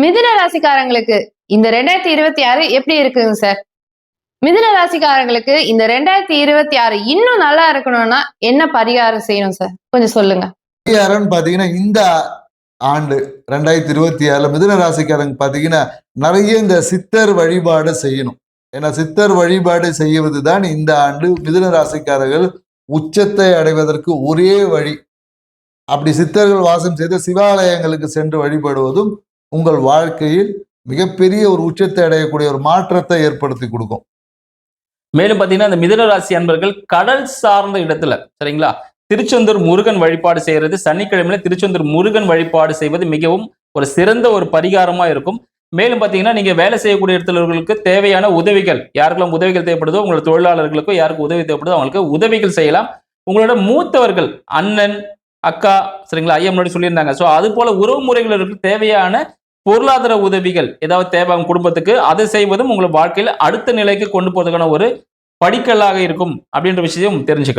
மிதுன ராசிக்காரங்களுக்கு இந்த 2026 எப்படி இருக்குங்க சார்? மிதுன ராசிக்காரங்களுக்கு இந்த 2026 இன்னும் நல்லா இருக்கணும்னா என்ன பரிகாரம் செய்யணும் சார்? கொஞ்சம் சொல்லுங்க. பரிகாரம்னு பாத்தீங்கன்னா இந்த ஆண்டு 2026 மிதுன ராசிக்காரங்க பாத்தீங்கன்னா நிறைய இந்த சித்தர் வழிபாடு செய்யணும். ஏன்னா சித்தர் வழிபாடு செய்வதுதான் இந்த ஆண்டு மிதுன ராசிக்காரர்கள் உச்சத்தை அடைவதற்கு ஒரே வழி. அப்படி சித்தர்கள் வாசம் செய்த சிவாலயங்களுக்கு சென்று வழிபடுவதும் உங்கள் வாழ்க்கையில் மிகப்பெரிய ஒரு உச்சத்தை அடையக்கூடிய ஒரு மாற்றத்தை ஏற்படுத்தி கொடுக்கும். மேலும் பாத்தீங்கன்னா இந்த மிதுன ராசி அன்பர்கள் கடல் சார்ந்த இடத்துல சரிங்களா, திருச்செந்தூர் முருகன் வழிபாடு செய்யறது, சனிக்கிழமையில திருச்செந்தூர் முருகன் வழிபாடு செய்வது மிகவும் ஒரு சிறந்த ஒரு பரிகாரமா இருக்கும். மேலும் பாத்தீங்கன்னா நீங்க வேலை செய்யக்கூடிய இடத்துலர்களுக்கு தேவையான உதவிகள், யாருக்கெல்லாம் உதவிகள் தேவைப்படுதோ உங்களோட தொழிலாளர்களுக்கோ யாருக்கு உதவி தேவைப்படுதோ அவங்களுக்கு உதவிகள் செய்யலாம். உங்களோட மூத்தவர்கள் அண்ணன் அக்கா சரிங்களா, ஐயா முன்னாடி சொல்லியிருந்தாங்க. ஸோ அது போல உறவு முறைகளுக்கு தேவையான பொருளாதார உதவிகள் ஏதாவது தேவை குடும்பத்துக்கு, அதை செய்வதும் உங்களை வாழ்க்கையில் அடுத்த நிலைக்கு கொண்டு போவதற்கான ஒரு படிக்கல்லாக இருக்கும் அப்படின்ற விஷயம் தெரிஞ்சுக்கலாம்.